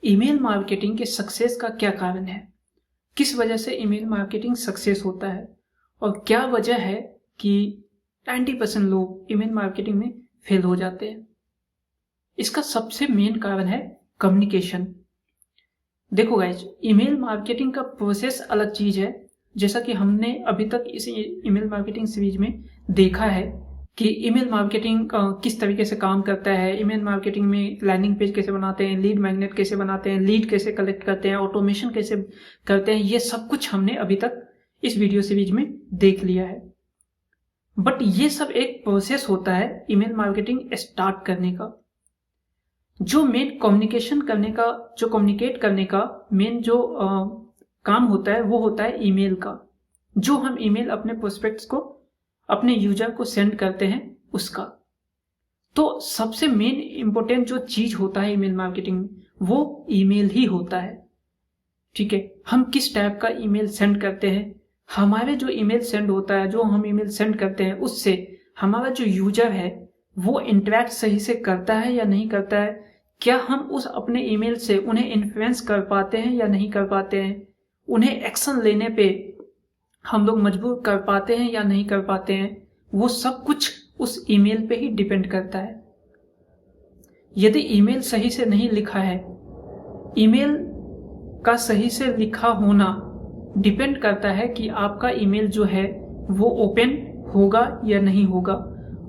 Email marketing के success का क्या कारण है, किस वजह से ईमेल मार्केटिंग सक्सेस होता है और क्या वजह है कि 90% लोग ईमेल मार्केटिंग में फेल हो जाते हैं। इसका सबसे मेन कारण है कम्युनिकेशन। देखो गाइज, ईमेल मार्केटिंग का प्रोसेस अलग चीज है। जैसा कि हमने अभी तक इस ईमेल मार्केटिंग सीरीज में देखा है कि ईमेल मार्केटिंग किस तरीके से काम करता है, ईमेल मार्केटिंग में लैंडिंग पेज कैसे बनाते हैं, लीड मैग्नेट कैसे बनाते हैं, लीड कैसे कलेक्ट करते हैं, ऑटोमेशन कैसे करते हैं, ये सब कुछ हमने अभी तक इस वीडियो सीरीज में देख लिया है। बट ये सब एक प्रोसेस होता है ईमेल मार्केटिंग स्टार्ट करने का। जो मेन कम्युनिकेशन करने का, जो कम्युनिकेट करने का मेन जो काम होता है वो होता है ईमेल का। जो हम ईमेल अपने प्रोस्पेक्ट्स को, अपने यूजर को सेंड करते हैं उसका। तो सबसे मेन इंपॉर्टेंट जो चीज होता है ईमेल मार्केटिंग में वो ईमेल ही होता है। ठीक है, हम किस टाइप का ईमेल सेंड करते हैं, हमारे जो ईमेल सेंड होता है, जो हम ईमेल सेंड करते हैं उससे हमारा जो यूजर है वो इंटरेक्ट सही से करता है या नहीं करता है, क्या हम उस अपने ईमेल से उन्हें इन्फ्लुएंस कर पाते हैं या नहीं कर पाते हैं, उन्हें एक्शन लेने पे हम लोग मजबूर कर पाते हैं या नहीं कर पाते हैं, वो सब कुछ उस ईमेल पे ही डिपेंड करता है। यदि ईमेल सही से नहीं लिखा है, ईमेल का सही से लिखा होना डिपेंड करता है कि आपका ईमेल जो है वो ओपन होगा या नहीं होगा।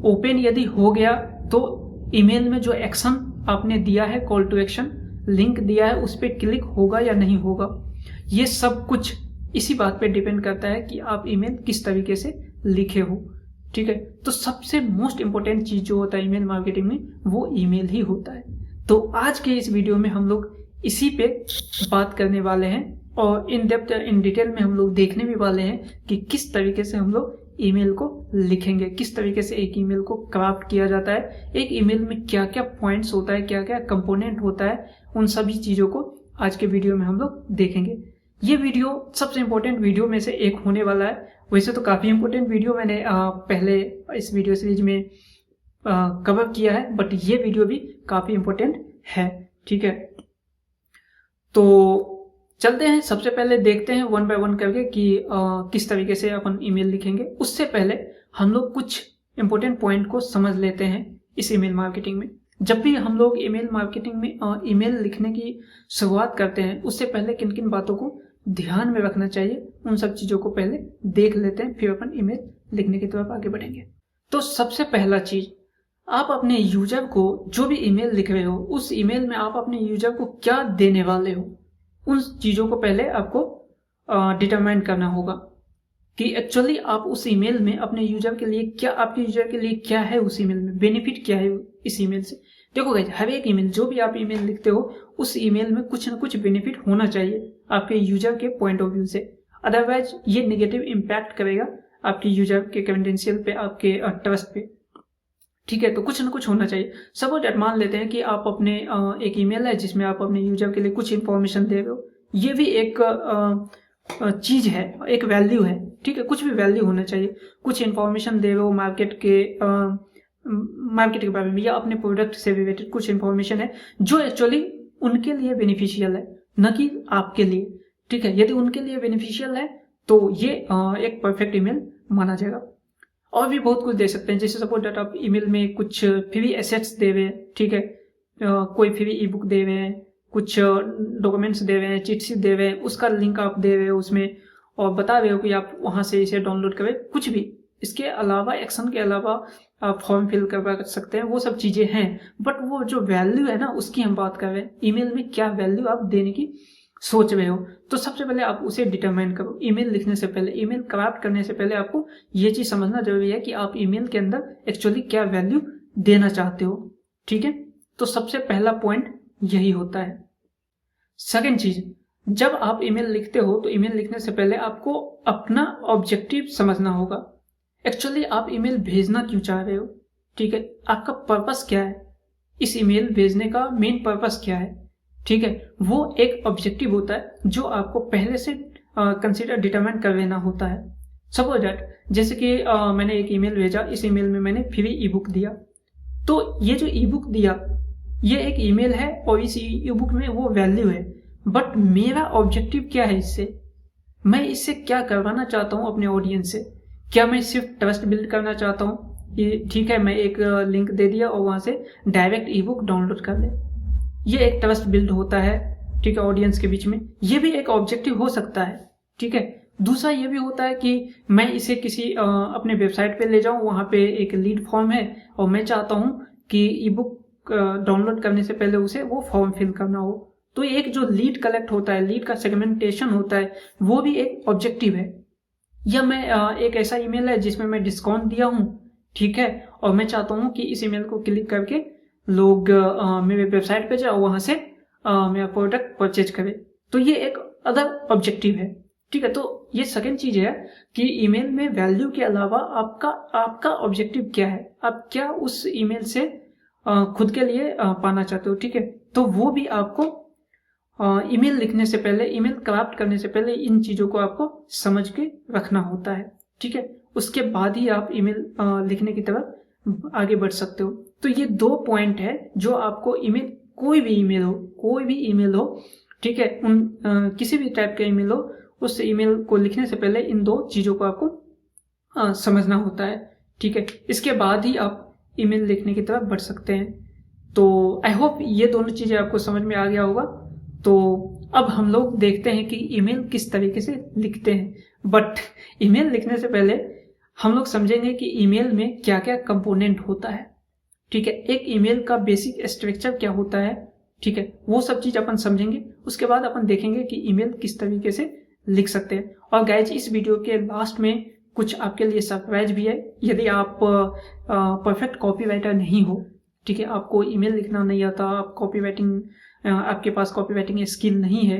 ओपन यदि हो गया तो ईमेल में जो एक्शन आपने दिया है, कॉल टू एक्शन लिंक दिया है, उस पर क्लिक होगा या नहीं होगा। ये सब कुछ इसी बात पे डिपेंड करता है कि आप ईमेल किस तरीके से लिखे हो। ठीक है, तो सबसे मोस्ट इंपॉर्टेंट चीज जो होता है ईमेल मार्केटिंग में वो ईमेल ही होता है। तो आज के इस वीडियो में हम लोग इसी पे बात करने वाले हैं और इन डेप्थ, इन डिटेल में हम लोग देखने भी वाले हैं कि किस तरीके से हम लोग ईमेल को लिखेंगे, किस तरीके से एक ईमेल को क्राफ्ट किया जाता है, एक ईमेल में क्या क्या पॉइंट्स होता है, क्या क्या कंपोनेंट होता है, उन सभी चीजों को आज के वीडियो में हम लोग देखेंगे। ये वीडियो सबसे इंपॉर्टेंट वीडियो में से एक होने वाला है। वैसे तो काफी इंपॉर्टेंट वीडियो मैंने पहले इस वीडियो सीरीज में कवर किया है, बट ये वीडियो भी काफी इंपॉर्टेंट है। ठीक है, तो चलते हैं, सबसे पहले देखते हैं वन बाय वन करके कि किस तरीके से अपन ईमेल लिखेंगे। उससे पहले हम लोग कुछ इंपॉर्टेंट पॉइंट को समझ लेते हैं इस ईमेल मार्केटिंग में। जब भी हम लोग ईमेल मार्केटिंग में ईमेल लिखने की शुरुआत करते हैं उससे पहले किन किन बातों को ध्यान में रखना चाहिए, उन सब चीजों को पहले देख लेते हैं, फिर अपन ईमेल लिखने की तरफ आगे बढ़ेंगे। तो सबसे पहला चीज, आप अपने यूजर को जो भी ईमेल लिख रहे हो उस ईमेल में आप अपने यूजर को क्या देने वाले हो, उन चीजों को पहले आपको डिटरमाइन करना होगा कि एक्चुअली आप उस ईमेल में अपने यूजर के लिए क्या, आपके यूजर के लिए क्या है, उस ईमेल में बेनिफिट क्या है इस ईमेल से। देखो गाइस, हर एक ईमेल, जो भी आप ईमेल लिखते हो उस ईमेल में कुछ ना कुछ बेनिफिट होना चाहिए आपके यूजर के पॉइंट ऑफ व्यू से, अदरवाइज ये नेगेटिव इम्पैक्ट करेगा आपके यूजर के क्रेडेंशियल पे, आपके ट्रस्ट पे। ठीक है, तो कुछ ना कुछ होना चाहिए। सपोज मान लेते हैं कि आप अपने एक ईमेल है जिसमें आप अपने यूजर के लिए कुछ इंफॉर्मेशन दे रहे हो, ये भी एक चीज है, एक वैल्यू है। ठीक है, कुछ भी वैल्यू होना चाहिए। कुछ इंफॉर्मेशन दे रहे हो मार्केट के बारे में या अपने प्रोडक्ट से रिलेटेड कुछ इंफॉर्मेशन है जो एक्चुअली उनके लिए बेनिफिशियल है, न कि आपके लिए। ठीक है, यदि उनके लिए बेनिफिशियल है तो ये एक परफेक्ट ईमेल माना जाएगा। और भी बहुत कुछ दे सकते हैं, जैसे सपोज दैट आप ईमेल में कुछ फ्री एसेट्स दे रहे हैं। ठीक है, कोई फ्री ई बुक दे रहे हैं, कुछ डॉक्यूमेंट्स दे रहे हैं, चिट शीट दे रहे हैं, उसका लिंक आप दे रहे हो उसमें और बता रहे हो कि आप वहां से इसे डाउनलोड करें, कुछ भी। इसके अलावा, एक्शन के अलावा आप फॉर्म फिल करवा सकते हैं, वो सब चीजें हैं। बट वो जो वैल्यू है ना, उसकी हम बात कर रहे हैं। ईमेल में क्या वैल्यू आप देने की सोच रहे हो, तो सबसे पहले आप उसे डिटरमाइन करो। ईमेल लिखने से पहले, ईमेल क्राफ्ट करने से पहले आपको ये चीज समझना जरूरी है कि आप ईमेल के अंदर एक्चुअली क्या वैल्यू देना चाहते हो। ठीक है, तो सबसे पहला पॉइंट यही होता है। सेकंड चीज, जब आप ईमेल लिखते हो तो ईमेल लिखने से पहले आपको अपना ऑब्जेक्टिव समझना होगा। एक्चुअली आप ईमेल भेजना क्यों चाह रहे हो। ठीक है, आपका पर्पस क्या है, इस ईमेल भेजने का मेन पर्पस क्या है। ठीक है, वो एक ऑब्जेक्टिव होता है जो आपको पहले से कंसीडर, डिटरमाइन कर लेना होता है। सपोज दैट, जैसे कि मैंने एक ईमेल भेजा, इस ईमेल में मैंने फ्री ई बुक दिया, तो ये जो ई बुक दिया ये एक ईमेल है और इस ई बुक में वो वैल्यू है, बट मेरा ऑब्जेक्टिव क्या है इससे, मैं इससे क्या करवाना चाहता हूँ अपने ऑडियंस से। क्या मैं सिर्फ ट्रस्ट बिल्ड करना चाहता हूँ कि ठीक है मैं एक लिंक दे दिया और वहां से डायरेक्ट ई बुक डाउनलोड कर ले, ये एक ट्रस्ट बिल्ड होता है, ठीक है, ऑडियंस के बीच में, ये भी एक ऑब्जेक्टिव हो सकता है, ठीक है। दूसरा ये भी होता है कि मैं इसे किसी अपने वेबसाइट पे ले जाऊं, वहां पे एक लीड फॉर्म है और मैं चाहता हूं कि ई बुक डाउनलोड करने से पहले उसे वो फॉर्म फिल करना हो, तो एक जो लीड कलेक्ट होता है, लीड का सेगमेंटेशन होता है, वो भी एक ऑब्जेक्टिव है। या मैं एक ऐसा ईमेल है जिसमें मैं डिस्काउंट दिया हूं, ठीक है, और मैं चाहता हूं कि इस ईमेल को क्लिक करके लोग मेरे वेबसाइट पे जाओ, वहां से मेरा प्रोडक्ट परचेज करें, तो ये एक अदर ऑब्जेक्टिव है, ठीक है। तो ये सेकंड चीज है कि ईमेल में वैल्यू के अलावा आपका ऑब्जेक्टिव क्या है, आप क्या उस ईमेल से खुद के लिए पाना चाहते हो, ठीक है। तो वो भी आपको ईमेल लिखने से पहले, ईमेल क्राफ्ट करने से पहले इन चीजों को आपको समझ के रखना होता है, ठीक है। उसके बाद ही आप ईमेल लिखने की तरफ आगे बढ़ सकते हो। तो ये 2 पॉइंट है जो आपको ईमेल, कोई भी ईमेल हो, ठीक है, किसी भी टाइप का ईमेल हो, उस ईमेल को लिखने से पहले इन 2 चीजों को आपको समझना होता है, ठीक है। इसके बाद ही आप ईमेल लिखने की तरफ बढ़ सकते हैं। तो आई होप ये दोनों चीजें आपको समझ में आ गया होगा। तो अब हम लोग देखते हैं कि ईमेल किस तरीके से लिखते हैं, बट ईमेल लिखने से पहले हम लोग समझेंगे कि ईमेल में क्या क्या कंपोनेंट होता है, ठीक है। एक ईमेल का बेसिक स्ट्रक्चर क्या होता है, ठीक है, वो सब चीज अपन समझेंगे। उसके बाद अपन देखेंगे कि ईमेल किस तरीके से लिख सकते हैं। और गाइज, इस वीडियो के लास्ट में कुछ आपके लिए सरप्राइज भी है। यदि आप परफेक्ट कॉपी राइटर नहीं हो, ठीक है, आपको ईमेल लिखना नहीं आता, आप आपके पास कॉपी राइटिंग स्किल नहीं है,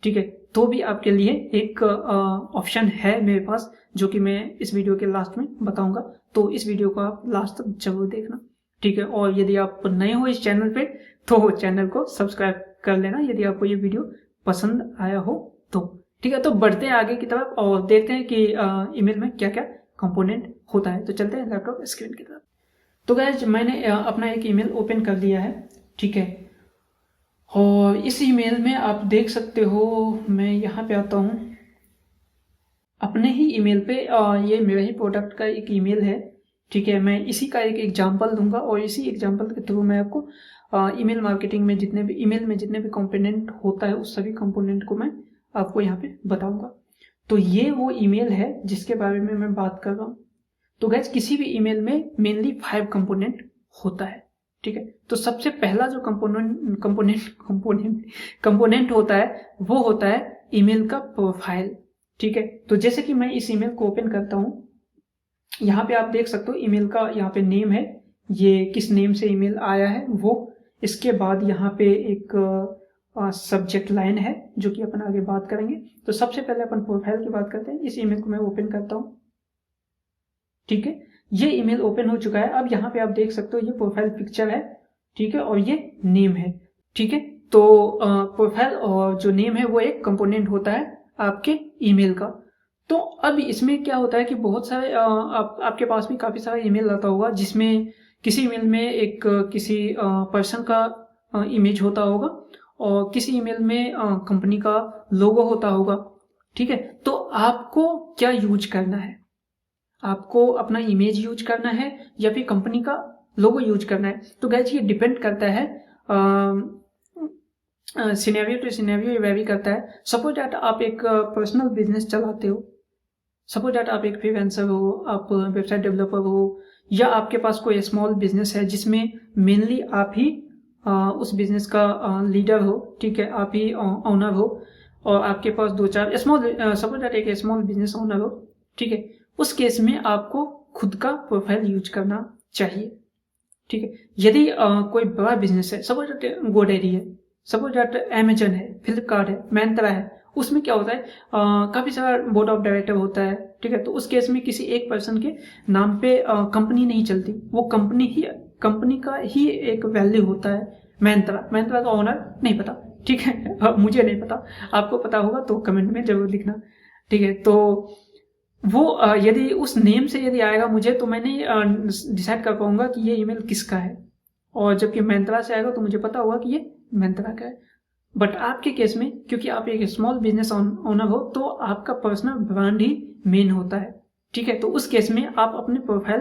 ठीक है, तो भी आपके लिए एक ऑप्शन है मेरे पास, जो कि मैं इस वीडियो के लास्ट में बताऊंगा। तो इस वीडियो को आप लास्ट तक जरूर देखना, ठीक है। और यदि आप नए हो इस चैनल पे तो चैनल को सब्सक्राइब कर लेना यदि आपको ये वीडियो पसंद आया हो तो, ठीक है। तो बढ़ते हैं आगे की तरफ और देखते हैं कि ईमेल में क्या क्या कंपोनेंट होता है। तो चलते हैं लैपटॉप स्क्रीन की तरफ। तो गाइस, मैंने अपना एक ईमेल ओपन कर लिया है, ठीक है, और इस ईमेल में आप देख सकते हो, मैं यहाँ पे आता हूँ अपने ही ईमेल पे, ये मेरे ही प्रोडक्ट का एक ईमेल है, ठीक है। मैं इसी का एक एग्जांपल दूंगा और इसी एग्जांपल के थ्रू मैं आपको ईमेल मार्केटिंग में ईमेल में जितने भी कंपोनेंट होता है उस सभी कंपोनेंट को मैं आपको यहाँ पे बताऊंगा। तो ये वो ईमेल है जिसके बारे में मैं बात कर रहा हूँ। तो गाइस, किसी भी ईमेल में मेनली 5 कंपोनेंट होता है, ठीक है। तो सबसे पहला जो कंपोनेंट होता है वो होता है ईमेल का प्रोफाइल, ठीक है। तो जैसे कि मैं इस ईमेल को ओपन करता हूँ, यहाँ पे आप देख सकते हो ईमेल का यहाँ पे नेम है, ये किस नेम से ईमेल आया है वो। इसके बाद यहाँ पे एक सब्जेक्ट लाइन है जो कि अपन आगे बात करेंगे। तो सबसे पहले अपन प्रोफाइल की बात करते हैं। इस ईमेल को मैं ओपन करता हूँ, ठीक है, ये ईमेल ओपन हो चुका है। अब यहाँ पे आप देख सकते हो ये प्रोफाइल पिक्चर है, ठीक है, और ये नेम है, ठीक है। तो प्रोफाइल और जो नेम है वो एक कंपोनेंट होता है आपके ईमेल का। तो अब इसमें क्या होता है कि बहुत सारे आपके पास भी काफी सारा ईमेल आता होगा, जिसमें किसी ईमेल में किसी पर्सन का इमेज होता होगा और किसी ईमेल में कंपनी का लोगो होता होगा, ठीक है। तो आपको क्या यूज करना है, आपको अपना इमेज यूज करना है या फिर कंपनी का लोगो यूज करना है। तो गाइस, ये डिपेंड करता है, सिनेरियो टू सिनेरियो ये वेरी करता है। सपोज दैट आप एक पर्सनल बिजनेस चलाते हो, सपोज दैट आप एक फ्रीलांसर हो, आप वेबसाइट डेवलपर हो, या आपके पास कोई स्मॉल बिजनेस है जिसमें मेनली आप ही उस बिजनेस का लीडर हो, ठीक है, आप ही ओनर हो और आपके पास 2-4 सपोज दैट एक स्मॉल बिजनेस ओनर हो, ठीक है। उस केस में आपको खुद का प्रोफाइल यूज करना चाहिए, ठीक है। यदि कोई बड़ा बिजनेस है, सपोज दैट गोडेरी है, सपोज दैट अमेजन है, फ्लिपकार्ट है, मैंत्रा है, उसमें क्या होता है काफी सारा बोर्ड ऑफ डायरेक्टर होता है, ठीक है। तो उस केस में किसी एक पर्सन के नाम पे कंपनी नहीं चलती, वो कंपनी का ही एक वैल्यू होता है। मैंत्रा का ओनर नहीं पता, ठीक है, मुझे नहीं पता, आपको पता होगा तो कमेंट में जरूर लिखना, ठीक है। तो वो यदि उस नेम से यदि आएगा मुझे, तो मैंने डिसाइड कर पाऊंगा कि ये ईमेल किसका है और जबकि Myntra से आएगा तो मुझे पता होगा कि ये Myntra का है। बट आपके केस में क्योंकि आप एक स्मॉल बिजनेस ओनर हो तो आपका पर्सनल ब्रांड ही मेन होता है, ठीक है। तो उस केस में आप अपने प्रोफाइल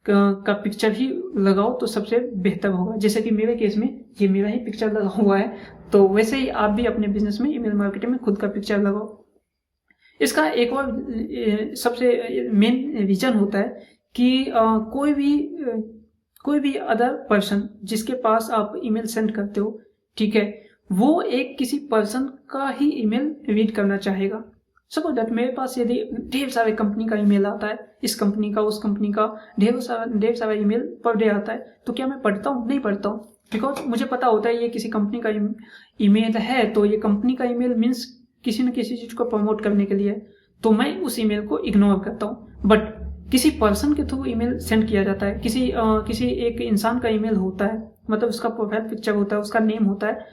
का पिक्चर ही लगाओ तो सबसे बेहतर होगा। जैसे कि मेरे केस में ये मेरा ही पिक्चर लगा हुआ है, तो वैसे ही आप भी अपने बिजनेस में ईमेल मार्केटिंग में खुद का पिक्चर लगाओ। इसका एक और सबसे मेन रीजन होता है कि कोई भी अदर पर्सन जिसके पास आप ईमेल सेंड करते हो, ठीक है, वो एक किसी पर्सन का ही ईमेल रीड करना चाहेगा। सपोज दैट मेरे पास यदि ढेर सारे कंपनी का ईमेल आता है, इस कंपनी का उस कंपनी का ढेर सारा ईमेल पर डे आता है, तो क्या मैं पढ़ता हूँ? नहीं पढ़ता हूँ, बिकॉज मुझे पता होता है ये किसी कंपनी का ईमेल है, तो ये कंपनी का ईमेल मीन्स किसी न किसी चीज को प्रमोट करने के लिए, तो मैं उस ईमेल को इग्नोर करता हूँ। बट किसी पर्सन के थ्रू ईमेल सेंड किया जाता है, किसी एक इंसान का ईमेल होता है, मतलब उसका प्रोफाइल पिक्चर होता है, उसका नेम होता है,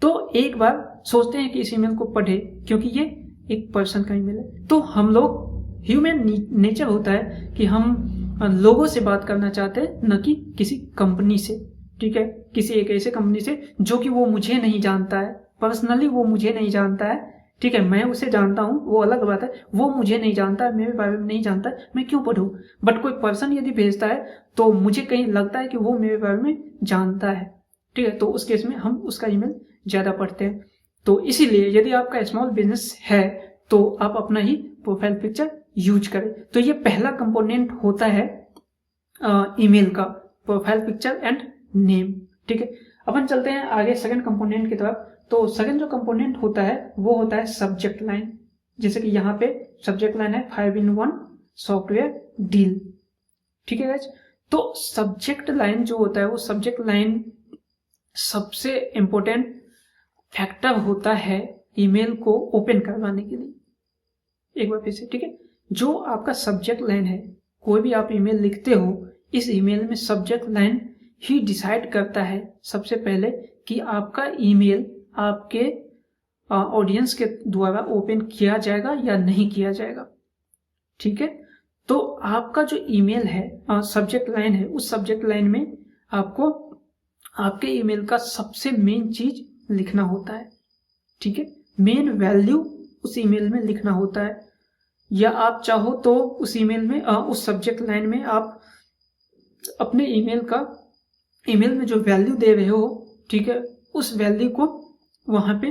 तो एक बार सोचते हैं कि इस ईमेल को पढ़े क्योंकि ये एक पर्सन का ईमेल है। तो हम लोग ह्यूमन नेचर होता है कि हम लोगों से बात करना चाहते हैं, न कि किसी कंपनी से, ठीक है, किसी एक ऐसे कंपनी से जो कि वो मुझे नहीं जानता है, पर्सनली वो मुझे नहीं जानता है, ठीक है, मैं उसे जानता हूँ, वो अलग बात है, वो मुझे नहीं जानता है, मेरे बारे में नहीं जानता है, मैं क्यों पढ़ूं? बट कोई पर्सन यदि भेजता है तो मुझे कहीं लगता है कि वो मेरे बारे में जानता है, ठीक है, तो उस केस में हम उसका ईमेल ज्यादा पढ़ते हैं। तो इसीलिए यदि आपका स्मॉल बिजनेस है तो आप अपना ही प्रोफाइल पिक्चर यूज करें। तो ये पहला कंपोनेंट होता है ईमेल का, प्रोफाइल पिक्चर एंड नेम, ठीक है। अपन चलते हैं आगे सेकंड कंपोनेंट की तरफ। तो सेकंड जो कंपोनेंट होता है वो होता है सब्जेक्ट लाइन। जैसे कि यहाँ पे सब्जेक्ट लाइन है 5-in-1 सॉफ्टवेयर डील, ठीक है गाइस। तो सब्जेक्ट लाइन जो होता है वो सब्जेक्ट लाइन सबसे इंपॉर्टेंट फैक्टर होता है ईमेल को ओपन करवाने के लिए। एक बार फिर से, ठीक है, जो आपका सब्जेक्ट लाइन है, कोई भी आप ईमेल लिखते हो, इस ईमेल में सब्जेक्ट लाइन ही डिसाइड करता है सबसे पहले कि आपका ईमेल आपके ऑडियंस के द्वारा ओपन किया जाएगा या नहीं किया जाएगा, ठीक है। तो आपका जो ईमेल है, सब्जेक्ट लाइन है, उस सब्जेक्ट लाइन में आपको आपके ईमेल का सबसे मेन चीज लिखना होता है, ठीक है, मेन वैल्यू उस ईमेल में लिखना होता है। या आप चाहो तो उस ईमेल में उस सब्जेक्ट लाइन में आप अपने ईमेल में जो वैल्यू दे रहे हो, ठीक है, उस वैल्यू को वहां पे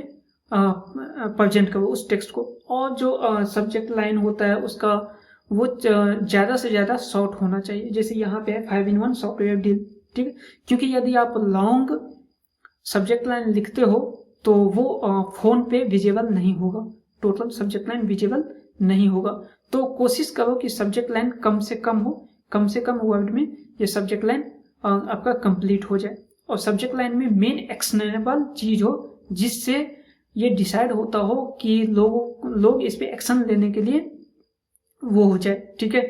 प्रेजेंट करो, उस टेक्स्ट को। और जो सब्जेक्ट लाइन होता है उसका वो ज्यादा से ज्यादा शॉर्ट होना चाहिए। जैसे यहाँ पे है 5-in-1 सॉफ्टवेयर डील, ठीक है, क्योंकि यदि आप लॉन्ग सब्जेक्ट लाइन लिखते हो तो वो फोन पे विजिबल नहीं होगा, टोटल सब्जेक्ट लाइन विजिबल नहीं होगा। तो कोशिश करो कि सब्जेक्ट लाइन कम से कम वर्ड में ये सब्जेक्ट लाइन आपका कंप्लीट हो जाए, और सब्जेक्ट लाइन में मेन एक्शनेबल चीज हो जिससे ये डिसाइड होता हो कि लोग इस पे एक्शन लेने के लिए वो हो जाए, ठीक है।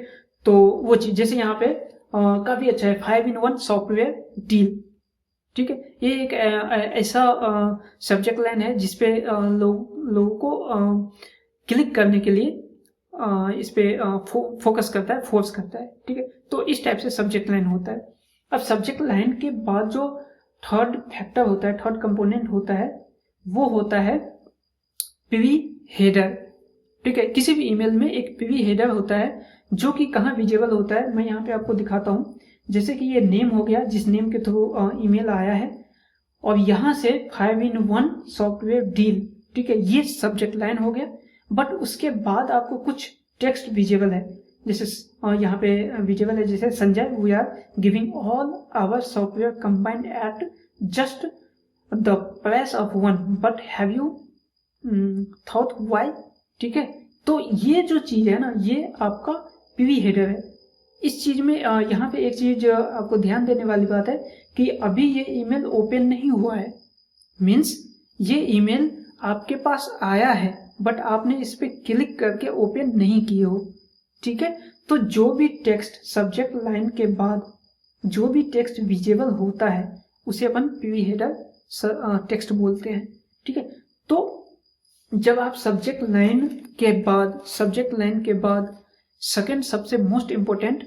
तो वो चीज जैसे यहाँ पे काफी अच्छा है 5-in-1 सॉफ्टवेयर डील, ठीक है। ये एक ऐसा सब्जेक्ट लाइन है जिसपे लोगों को क्लिक करने के लिए इस पे फोकस करता है, फोर्स करता है, ठीक है। तो इस टाइप से सब्जेक्ट लाइन होता है। अब सब्जेक्ट लाइन के बाद जो थर्ड फैक्टर होता है, थर्ड कंपोनेंट होता है, वो होता है पीवी हेडर, ठीक है। किसी भी ईमेल में एक पीवी हेडर होता है जो कि कहाँ विजिबल होता है, मैं यहाँ पे आपको दिखाता हूँ। जैसे कि ये नेम हो गया, जिस नेम के थ्रू ईमेल आया है, और यहाँ से 5-in-1 सॉफ्टवेयर डील, ठीक है, ये सब्जेक्ट लाइन हो गया। बट उसके बाद आपको कुछ टेक्स्ट विजिबल है, जैसे यहाँ पे विजिबल है, जैसे Sanjay we are giving all our software combined at just the price of 1 but have you thought why, ठीक है। तो ये जो चीज है ना, ये आपका पीवी हेडर है। इस चीज में यहाँ पे एक चीज आपको ध्यान देने वाली बात है कि अभी ये ईमेल ओपन नहीं हुआ है, मीन्स ये ईमेल आपके पास आया है बट आपने इस पे क्लिक करके ओपन नहीं किए हो, ठीक है। तो जो भी टेक्स्ट सब्जेक्ट लाइन के बाद जो भी टेक्स्ट विजिबल होता है उसे अपन पीवी हेडर टेक्स्ट बोलते हैं, ठीक है। तो जब आप सब्जेक्ट लाइन के बाद सेकंड सबसे मोस्ट इंपोर्टेंट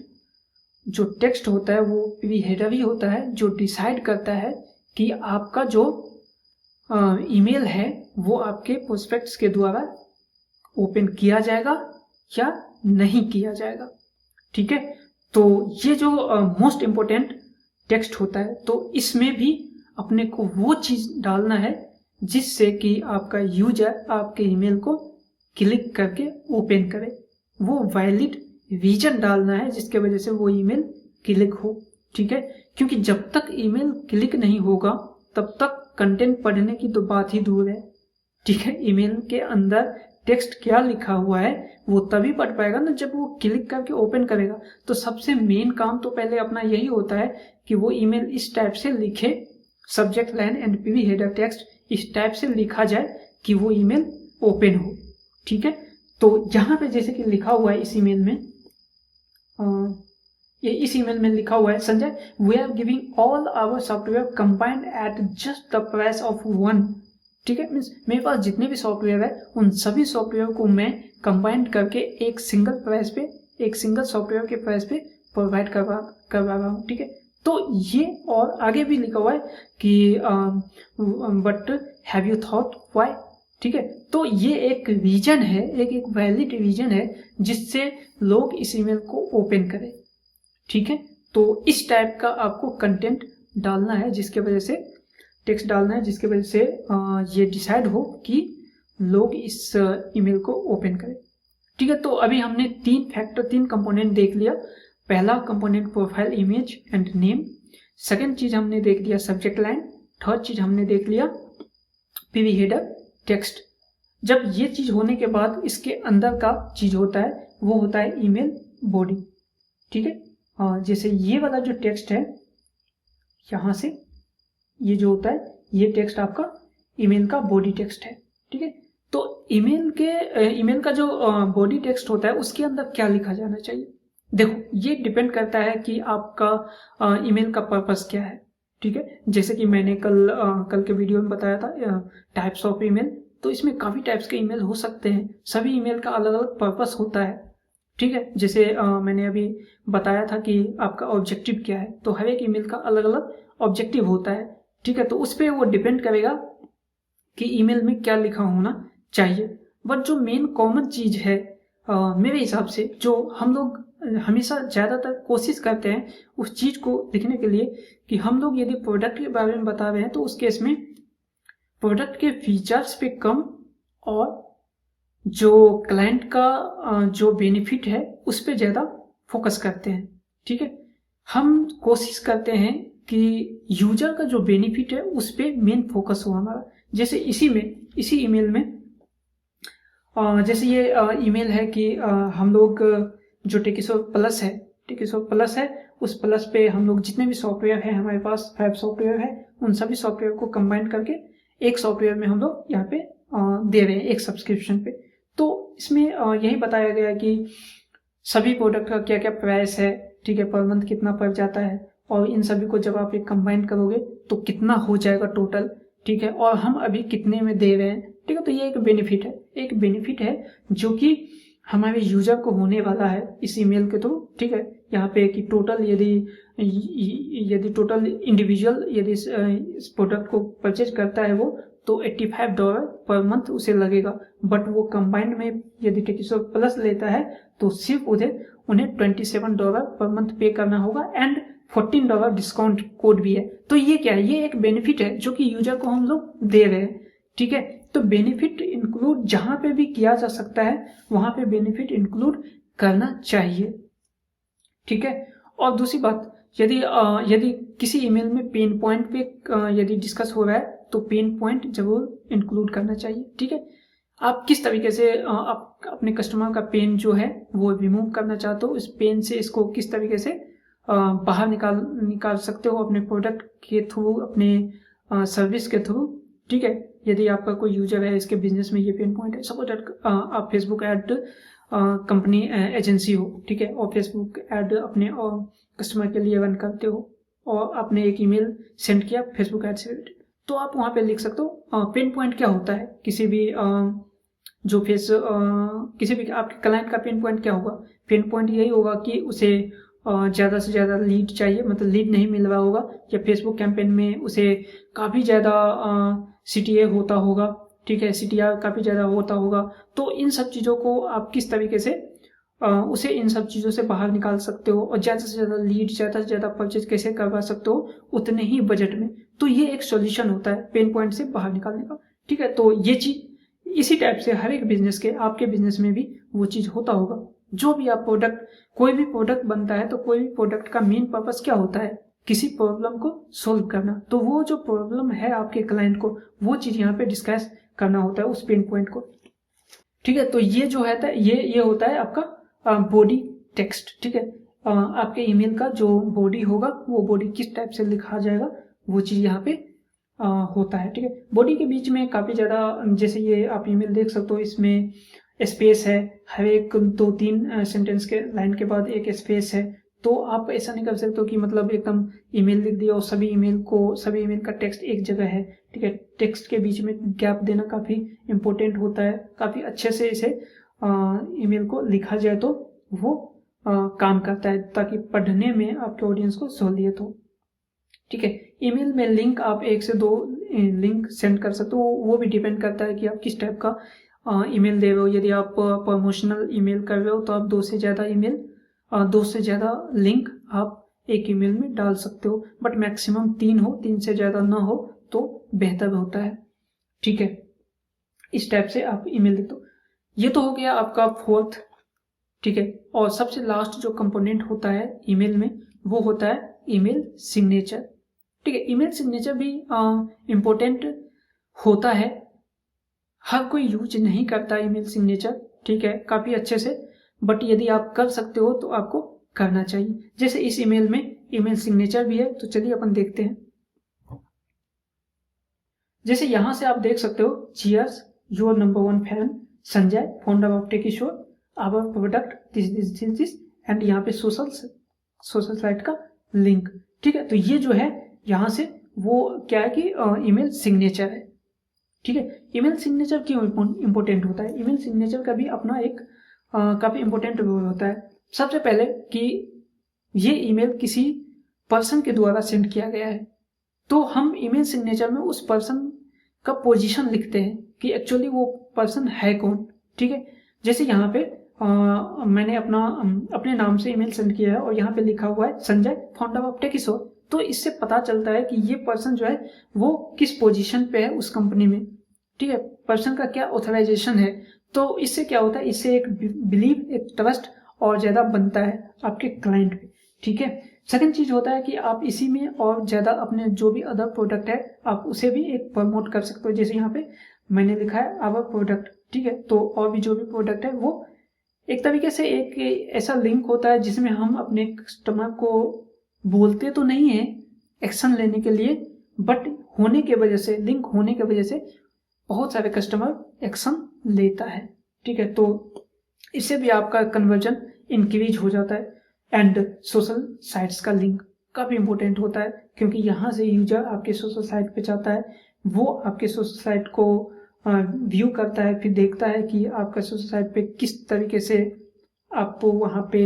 जो टेक्स्ट होता है वो पीवी हेडर ही होता है जो डिसाइड करता है कि आपका जो ईमेल है वो आपके प्रोस्पेक्ट्स के द्वारा ओपन किया जाएगा या नहीं किया जाएगा। ठीक है, तो ये जो मोस्ट इम्पोर्टेंट टेक्स्ट होता है, तो इसमें भी अपने को वो चीज डालना है जिससे कि आपका यूजर आपके ईमेल को क्लिक करके ओपन करे। वो वैलिड रीजन डालना है जिसके वजह से वो ईमेल क्लिक हो। ठीक है, क्योंकि जब तक ईमेल क्लिक नहीं होगा तब तक कंटेंट पढ़ने की तो बात ही दूर है। ठीक है, ईमेल के अंदर टेक्स्ट क्या लिखा हुआ है वो तभी पढ़ पाएगा ना जब वो क्लिक करके ओपन करेगा। तो सबसे मेन काम तो पहले अपना यही होता है कि वो ईमेल इस टाइप से लिखे, subject line and PV header text इस टाइप से लिखा जाए कि वो ईमेल ओपन हो। ठीक है, तो यहाँ पे जैसे कि लिखा हुआ है इस ईमेल में, इस ईमेल में लिखा हुआ है, Sanjay we are giving all our software combined at just the price of 1। ठीक है, मीन्स मेरे पास जितने भी सॉफ्टवेयर है उन सभी सॉफ्टवेयर को मैं कंबाइंड करके एक सिंगल प्राइस पे, एक सिंगल सॉफ्टवेयर के प्राइस पे प्रोवाइड करवा रहा हूँ। ठीक है, तो ये और आगे भी लिखा हुआ है कि but have you thought why. ठीक है, तो ये एक रीजन है, एक वैलिड रीजन है जिससे लोग इस ईमेल को ओपन करें। ठीक है, तो इस टाइप का आपको कंटेंट डालना है जिसके वजह से, टेक्स्ट डालना है जिसके वजह से ये डिसाइड हो कि लोग इस ईमेल को ओपन करें। ठीक है, तो अभी हमने तीन कंपोनेंट देख लिया। पहला component profile image and name, second चीज हमने देख लिया सब्जेक्ट लाइन, थर्ड चीज हमने देख लिया पीवी हेडर टेक्स्ट। जब ये चीज होने के बाद इसके अंदर का चीज होता है वो होता है ईमेल बॉडी। ठीक है, जैसे ये वाला जो टेक्स्ट है यहां से ये जो होता है ये टेक्स्ट आपका ईमेल का बॉडी टेक्स्ट है। ठीक है, तो ईमेल का जो बॉडी टेक्स्ट होता है उसके अंदर क्या लिखा जाना चाहिए। देखो, ये डिपेंड करता है कि आपका ईमेल का पर्पस क्या है। ठीक है, जैसे कि मैंने कल के वीडियो में बताया था टाइप्स ऑफ ईमेल, तो इसमें काफी टाइप्स के ईमेल हो सकते हैं, सभी ईमेल का अलग अलग पर्पस होता है। ठीक है, जैसे मैंने अभी बताया था कि आपका ऑब्जेक्टिव क्या है, तो हर एक ईमेल का अलग अलग ऑब्जेक्टिव होता है। ठीक है, तो उस पर वो डिपेंड करेगा कि ईमेल में क्या लिखा होना चाहिए। बट जो मेन कॉमन चीज है मेरे हिसाब से, जो हम लोग हमेशा ज्यादातर कोशिश करते हैं उस चीज को लिखने के लिए कि हम लोग यदि प्रोडक्ट के बारे में बता रहे हैं तो उस केस में प्रोडक्ट के फीचर्स पे कम और जो क्लाइंट का जो बेनिफिट है उस पे ज्यादा फोकस करते हैं। ठीक है, हम कोशिश करते हैं कि यूजर का जो बेनिफिट है उस पे मेन फोकस हो हमारा। जैसे इसी ईमेल में जैसे ये ईमेल है कि हम लोग जो टेकिसो प्लस है उस प्लस पे हम लोग जितने भी सॉफ्टवेयर है, हमारे पास 5 सॉफ्टवेयर है, उन सभी सॉफ्टवेयर को कंबाइन करके एक सॉफ्टवेयर में हम लोग यहाँ पे दे रहे हैं एक सब्सक्रिप्शन पे। तो इसमें यही बताया गया है कि सभी प्रोडक्ट का क्या क्या प्राइस है। ठीक है, पर मंथ कितना पड़ जाता है और इन सभी को जब आप एक कंबाइन करोगे तो कितना हो जाएगा टोटल। ठीक है, और हम अभी कितने में दे रहे हैं। ठीक है, तो ये एक बेनिफिट है जो कि हमारे यूजर को होने वाला है इस ईमेल के थ्रू। ठीक है, यहाँ पे कि टोटल यदि टोटल इंडिविजुअल यदि इस प्रोडक्ट को परचेज करता है वो तो $85 पर मंथ उसे लगेगा। बट वो कंबाइंड में यदि टेकिसो प्लस लेता है तो सिर्फ उन्हें $27 पर मंथ पे करना होगा एंड $14 डिस्काउंट कोड भी है। तो ये क्या है, ये एक बेनिफिट है जो कि यूजर को हम लोग दे रहे हैं। ठीक है, तो बेनिफिट इंक्लूड जहां पे भी किया जा सकता है वहां पे बेनिफिट इंक्लूड करना चाहिए। ठीक है, और दूसरी बात, यदि किसी ईमेल में पेन पॉइंट पे यदि डिस्कस हो रहा है तो पेन पॉइंट जरूर इंक्लूड करना चाहिए। ठीक है, आप किस तरीके से आप अपने कस्टमर का पेन जो है वो रिमूव करना चाहते हो, इस पेन से इसको किस तरीके से बाहर निकाल सकते हो अपने प्रोडक्ट के थ्रू, अपने सर्विस के थ्रू। ठीक है, यदि आपका कोई यूजर है, इसके बिजनेस में ये पेन पॉइंट है, सपोज आप फेसबुक एड कंपनी एजेंसी हो। ठीक है, और फेसबुक एड अपने कस्टमर के लिए रन करते हो और आपने एक ईमेल सेंड किया फेसबुक एड से, तो आप वहां पे लिख सकते हो पेन पॉइंट क्या होता है। किसी भी आपके क्लाइंट का पेन पॉइंट क्या होगा, पेन पॉइंट यही होगा कि उसे ज़्यादा से ज़्यादा लीड चाहिए, मतलब लीड नहीं मिल रहा होगा, या फेसबुक कैंपेन में उसे काफ़ी ज़्यादा CTA होता होगा, ठीक है, CTR काफ़ी ज़्यादा होता होगा। तो इन सब चीज़ों को आप किस तरीके से उसे इन सब चीज़ों से बाहर निकाल सकते हो और ज़्यादा से ज़्यादा लीड, ज़्यादा से ज़्यादा परचेज कैसे करवा सकते हो उतने ही बजट में। तो ये एक सॉल्यूशन होता है पेन पॉइंट से बाहर निकालने का, ठीक है। तो ये चीज़ इसी टाइप से हर एक बिजनेस के, आपके बिजनेस में भी वो चीज़ होता होगा। जो भी आप प्रोडक्ट, कोई भी प्रोडक्ट बनता है तो कोई भी प्रोडक्ट का मेन पर्पस क्या होता है, किसी प्रॉब्लम को सोल्व करना। तो वो जो प्रॉब्लम है आपके क्लाइंट को, वो चीज़ यहाँ पे डिस्कस करना होता है, उस पेन पॉइंट को, ठीक है। तो ये जो है ये होता है आपका बॉडी टेक्स्ट, ठीक है। आपके ईमेल का जो बॉडी होगा वो बॉडी किस टाइप से लिखा जाएगा वो चीज़ यहाँ पे होता है, ठीक है। बॉडी के बीच में काफ़ी ज़्यादा, जैसे ये आप ईमेल देख सकते हो, इसमें स्पेस है, हर एक 2-3 सेंटेंस के लाइन के बाद एक स्पेस है। तो आप ऐसा नहीं कर सकते हो कि मतलब एकदम ईमेल लिख दिया और सभी ईमेल का टेक्स्ट एक जगह है, ठीक है। टेक्स्ट के बीच में गैप देना काफ़ी इंपॉर्टेंट होता है। काफ़ी अच्छे से इसे ईमेल को लिखा जाए तो वो काम करता है, ताकि पढ़ने में आपके ऑडियंस को सहूलियत हो, ठीक है। ईमेल में लिंक आप 1 से 2 लिंक सेंड कर सकते हो, वो भी डिपेंड करता है कि आप किस टाइप का ईमेल दे रहे हो। यदि आप प्रमोशनल ईमेल कर रहे हो तो आप 2 से ज़्यादा लिंक आप एक ईमेल में डाल सकते हो, बट मैक्सिमम 3 हो, 3 से ज़्यादा ना हो तो बेहतर होता है, ठीक है। इस टाइप से आप ईमेल लिख दो। ये तो हो गया आपका 4th, ठीक है। और सबसे लास्ट जो कंपोनेंट होता है ईमेल में वो होता है ईमेल सिग्नेचर, ठीक है। ईमेल सिग्नेचर भी इम्पोर्टेंट होता है। हर कोई यूज नहीं करता ईमेल सिग्नेचर, ठीक है, काफ़ी अच्छे से, बट यदि आप कर सकते हो तो आपको करना चाहिए। जैसे इस ईमेल में ईमेल सिग्नेचर भी है, तो चलिए अपन देखते हैं। जैसे यहां से आप देख सकते हो, cheers your number 1 fan Sanjay, founder of Techkishor, our product this and यहाँ पे सोशल साइट का लिंक, ठीक है। तो ये जो है यहाँ से वो क्या है कि ईमेल सिग्नेचर है, ठीक है। ईमेल सिग्नेचर क्यों इंपॉर्टेंट होता है? ईमेल सिग्नेचर का भी अपना एक काफी इंपॉर्टेंट रोल होता है। सबसे पहले कि ये ईमेल किसी पर्सन के द्वारा सेंड किया गया है, तो हम ईमेल सिग्नेचर में उस पर्सन का पोजीशन लिखते हैं कि एक्चुअली वो पर्सन है कौन, ठीक है। जैसे यहाँ पे मैंने अपने नाम से ईमेल सेंड किया है और यहाँ पे लिखा हुआ है संजय, फाउंडर ऑफ टेकिशोर, तो इससे पता चलता है कि ये पर्सन जो है वो किस पोजीशन पे है उस कंपनी में, ठीक है। पर्सन का क्या ऑथराइजेशन है। तो इससे क्या होता है, इससे एक बिलीव, एक ट्रस्ट और ज्यादा बनता है आपके क्लाइंट पे, ठीक है। सेकंड चीज होता है कि आप इसी में और ज्यादा अपने जो भी अदर प्रोडक्ट है आप उसे भी एक प्रमोट कर सकते हो। जैसे यहाँ पे मैंने लिखा है आवर प्रोडक्ट, ठीक है। तो और भी जो भी प्रोडक्ट है वो एक तरीके से एक ऐसा लिंक होता है जिसमें हम अपने कस्टमर को बोलते तो नहीं है एक्शन लेने के लिए, बट होने के वजह से, लिंक होने की वजह से बहुत सारे कस्टमर एक्शन लेता है, ठीक है। तो इससे भी आपका कन्वर्जन इंक्रीज हो जाता है। एंड सोशल साइट्स का लिंक काफी इंपॉर्टेंट होता है, क्योंकि यहाँ से यूजर आपके सोशल साइट पे जाता है, वो आपके सोशल साइट को व्यू करता है, फिर देखता है कि आपका सोशल साइट पे किस तरीके से आप वहाँ पे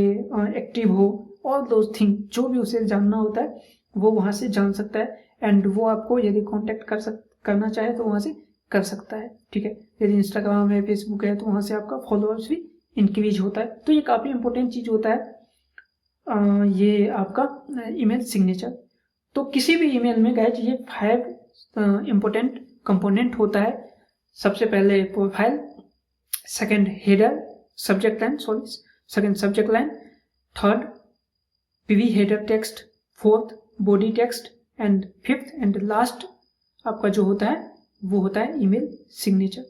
एक्टिव हो, और दो थिंग जो भी उसे जानना होता है वो वहाँ से जान सकता है। एंड वो आपको यदि कॉन्टेक्ट करना चाहे तो वहाँ से कर सकता है, ठीक है। यदि इंस्टाग्राम है, फेसबुक है, तो वहाँ से आपका फॉलोअर्स भी इंक्रीज होता है। तो ये काफ़ी इंपॉर्टेंट चीज़ होता है ये आपका ईमेल सिग्नेचर। तो किसी भी ईमेल में गाइस ये 5 इंपॉर्टेंट कंपोनेंट होता है। सबसे पहले profile, second header, subject line, third PV header text, fourth body text, and fifth and last आपका जो होता है वो होता है ईमेल सिग्नेचर।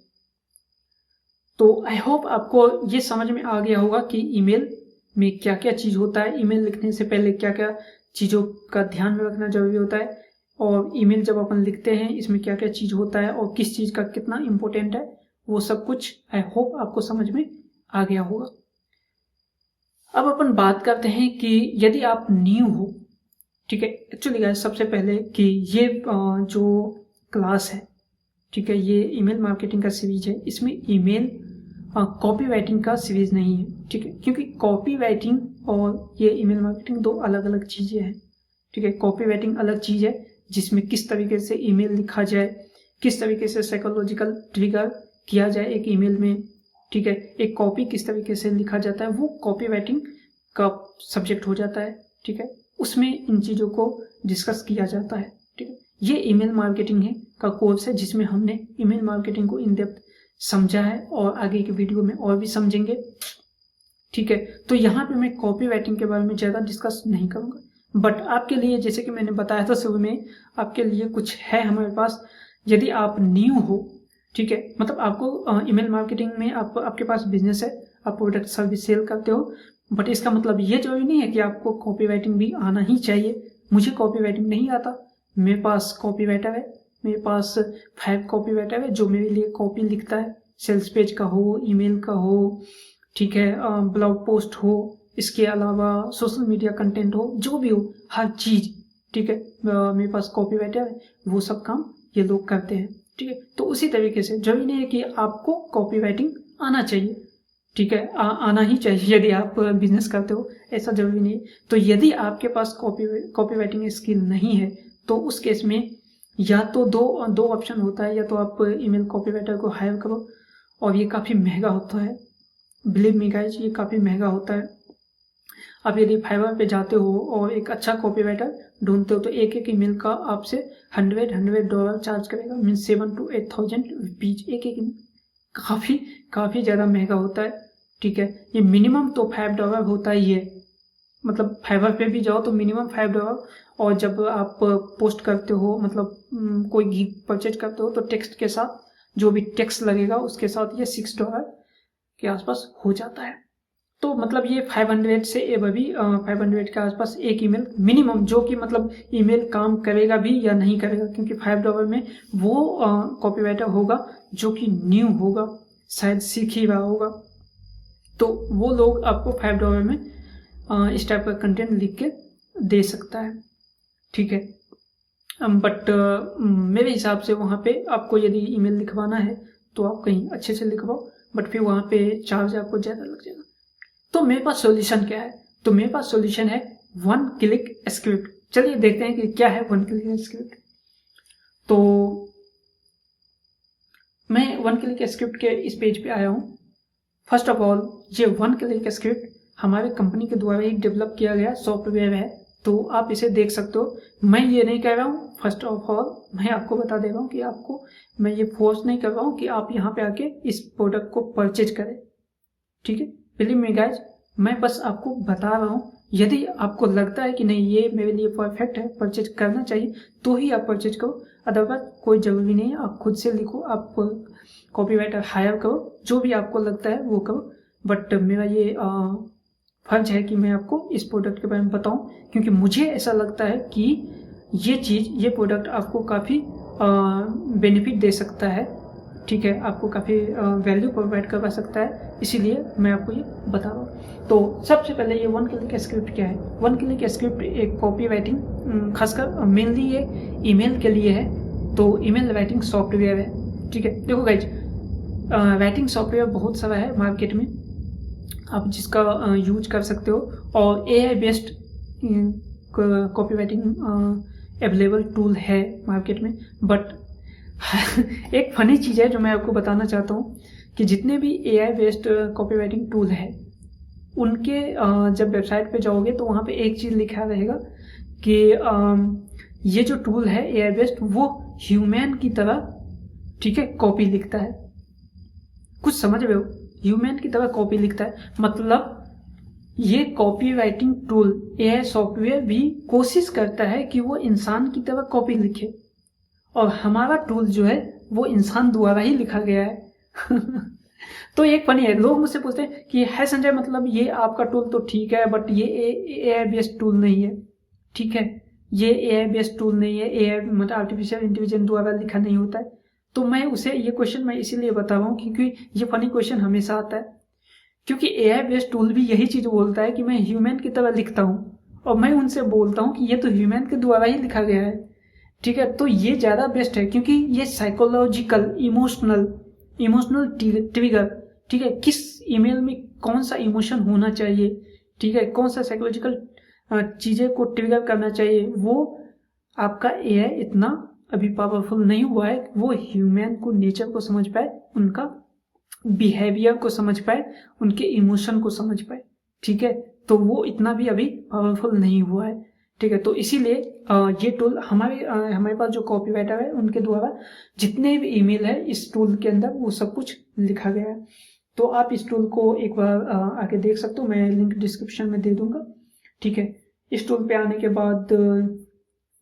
तो आई होप आपको ये समझ में आ गया होगा कि ईमेल में क्या क्या चीज होता है, ईमेल लिखने से पहले क्या क्या चीजों का ध्यान में रखना जरूरी होता है, और ईमेल जब अपन लिखते हैं इसमें क्या क्या चीज होता है और किस चीज का कितना इंपॉर्टेंट है, वो सब कुछ आई होप आपको समझ में आ गया होगा। अब अपन बात करते हैं कि यदि आप न्यू हो, ठीक है। एक्चुअली गाइस सबसे पहले कि ये जो क्लास है, ठीक है, ये ईमेल मार्केटिंग का सीरीज है, इसमें ईमेल कॉपी राइटिंग का सीरीज नहीं है, ठीक है। क्योंकि कॉपी राइटिंग और ये ईमेल मार्केटिंग दो अलग अलग चीज़ें हैं, ठीक है। कॉपी राइटिंग अलग चीज़ है जिसमें किस तरीके से ईमेल लिखा जाए, किस तरीके से साइकोलॉजिकल ट्रिगर किया जाए एक ईमेल में, ठीक है। एक कॉपी किस तरीके से लिखा जाता है वो कॉपी राइटिंग का सब्जेक्ट हो जाता है, ठीक है। उसमें इन चीज़ों को डिस्कस किया जाता है, ठीक है। ये ईमेल मार्केटिंग है का कोर्स है जिसमें हमने ईमेल मार्केटिंग को इन डेप्थ समझा है और आगे की वीडियो में और भी समझेंगे, ठीक है। तो यहाँ पे मैं कॉपी राइटिंग के बारे में ज़्यादा डिस्कस नहीं करूँगा, बट आपके लिए जैसे कि मैंने बताया था शुरू में, आपके लिए कुछ है हमारे पास। यदि आप न्यू हो, ठीक है, मतलब आपको ईमेल मार्केटिंग में आपके पास बिजनेस है, आप प्रोडक्ट सर्विस सेल करते हो, बट इसका मतलब ये जरूरी नहीं है कि आपको कॉपी राइटिंग भी आना ही चाहिए। मुझे कॉपी राइटिंग नहीं आता, मेरे पास कॉपी राइटर है, मेरे पास 5 कॉपी राइटर है जो मेरे लिए कॉपी लिखता है, सेल्स पेज का हो, ईमेल का हो, ठीक है, ब्लॉग पोस्ट हो, इसके अलावा सोशल मीडिया कंटेंट हो, जो भी हो, हर चीज़, ठीक है, मेरे पास कॉपी राइटर है, वो सब काम ये लोग करते हैं, ठीक है। तो उसी तरीके से जरूरी नहीं है कि आपको कॉपी राइटिंग आना चाहिए, ठीक है, आना ही चाहिए यदि आप बिजनेस करते हो, ऐसा जरूरी नहीं है। तो यदि आपके पास कॉपी राइटिंग स्किल नहीं है तो उस केस में या तो दो ऑप्शन होता है, या तो आप ईमेल कॉपी राइटर को हायर करो, और ये काफ़ी महंगा होता है, बिलीव मी गाइस, ये काफ़ी महंगा होता है। आप यदि फाइवर पे जाते हो और एक अच्छा कॉपी राइटर ढूंढते हो तो एक ईमेल का आपसे $100 चार्ज करेगा, मीन 7,000 to 8,000 रुपीज एक ईमेल। काफ़ी ज़्यादा महंगा होता है, ठीक है। ये मिनिमम तो $5 होता ही है, मतलब फाइवर पे भी जाओ तो मिनिमम $5, और जब आप पोस्ट करते हो, मतलब कोई गिग परचेज करते हो तो टेक्स्ट के साथ जो भी टेक्स्ट लगेगा उसके साथ ये $6 के आसपास हो जाता है। तो मतलब ये 500 से अभी 500 के आसपास एक ईमेल मिनिमम, जो कि मतलब ईमेल काम करेगा भी या नहीं करेगा, क्योंकि $5 में वो कॉपी राइटर होगा जो कि न्यू होगा, शायद सीख ही रहा होगा, तो वो लोग आपको $5 में इस टाइप का कंटेंट लिख के दे सकता है, ठीक है। बट मेरे हिसाब से वहाँ पे आपको यदि ईमेल लिखवाना है तो आप कहीं अच्छे से लिखवाओ, बट फिर वहाँ पे चार्ज आपको ज़्यादा लग जाएगा। तो मेरे पास सॉल्यूशन क्या है? तो मेरे पास सॉल्यूशन है वन क्लिक स्क्रिप्ट। चलिए देखते हैं कि क्या है वन क्लिक स्क्रिप्ट। तो मैं वन क्लिक स्क्रिप्ट के इस पेज पे आया हूँ। फर्स्ट ऑफ ऑल ये वन क्लिक स्क्रिप्ट हमारे कंपनी के द्वारा ही डेवलप किया गया सॉफ्टवेयर है, तो आप इसे देख सकते हो। मैं ये नहीं कह रहा हूँ, फर्स्ट ऑफ ऑल मैं आपको बता दे रहा हूँ कि आपको मैं ये फोर्स नहीं कर रहा हूँ कि आप यहाँ पे आके इस प्रोडक्ट को परचेज करें, ठीक है। बिलीव मी गाइज, मैं बस आपको बता रहा हूँ। यदि आपको लगता है कि नहीं ये मेरे लिए परफेक्ट है, परचेज करना चाहिए, तो ही आप परचेज करो, अदरवाइज कोई ज़रूरी नहीं है। आप खुद से लिखो, आप कॉपीराइटर हायर करो, जो भी आपको लगता है वो करो। बट मेरा ये फर्ज है कि मैं आपको इस प्रोडक्ट के बारे में बताऊं, क्योंकि मुझे ऐसा लगता है कि ये प्रोडक्ट आपको काफ़ी बेनिफिट दे सकता है, ठीक है, आपको काफ़ी वैल्यू प्रोवाइड करवा सकता है, इसीलिए मैं आपको ये बता रहा हूँ। तो सबसे पहले ये वन क्लिक स्क्रिप्ट क्या है? वन क्लिक स्क्रिप्ट एक कॉपी राइटिंग, खासकर मेनली ये ईमेल के लिए है, तो ईमेल राइटिंग सॉफ्टवेयर है, ठीक है। देखो गाइज, राइटिंग सॉफ्टवेयर बहुत सारा है मार्केट में, आप जिसका यूज कर सकते हो, और AI based copy writing available tool है मार्केट में। बट एक फनी चीज़ है जो मैं आपको बताना चाहता हूँ कि जितने भी AI based copy writing tool है उनके जब वेबसाइट पे जाओगे तो वहाँ पे एक चीज़ लिखा रहेगा कि ये जो टूल है AI बेस्ड वो ह्यूमन की तरह, ठीक है, कॉपी लिखता है। कुछ समझ रहे हो? ह्यूमन की तरह कॉपी लिखता है, मतलब ये copy writing tool AI software भी कोशिश करता है कि वो इंसान की तरह कॉपी लिखे, और हमारा टूल जो है वो इंसान द्वारा ही लिखा गया है। तो एक फनी है, लोग मुझसे पूछते हैं कि है संजय, मतलब ये आपका टूल तो ठीक है बट ये AI बेस्ड टूल नहीं है, ठीक है, ये AI बेस्ड टूल नहीं है, AI मतलब आर्टिफिशियल इंटेलिजेंस द्वारा लिखा नहीं होता है। तो मैं उसे ये क्वेश्चन मैं इसीलिए बता रहा हूँ क्योंकि ये फनी क्वेश्चन हमेशा आता है, क्योंकि AI बेस्ड टूल भी यही चीज़ बोलता है कि मैं ह्यूमन की तरह लिखता हूँ, और मैं उनसे बोलता हूँ कि ये तो ह्यूमन के द्वारा ही लिखा गया है, ठीक है। तो ये ज़्यादा बेस्ट है क्योंकि ये साइकोलॉजिकल इमोशनल ट्रिगर, ठीक है, किस ईमेल में कौन सा इमोशन होना चाहिए, ठीक है, कौन सा साइकोलॉजिकल चीज़ें को ट्रिगर करना चाहिए, वो आपका एआई इतना अभी पावरफुल नहीं हुआ है वो ह्यूमन को, नेचर को समझ पाए, उनका बिहेवियर को समझ पाए, उनके इमोशन को समझ पाए। ठीक है, तो वो इतना भी अभी पावरफुल नहीं हुआ है। ठीक है, तो इसीलिए ये टूल हमारे पास जो कॉपी राइटर है उनके द्वारा जितने भी ईमेल है इस टूल के अंदर वो सब कुछ लिखा गया है। तो आप इस टूल को एक बार आके देख सकते हो, मैं लिंक डिस्क्रिप्शन में दे दूंगा। ठीक है, इस टूल पे आने के बाद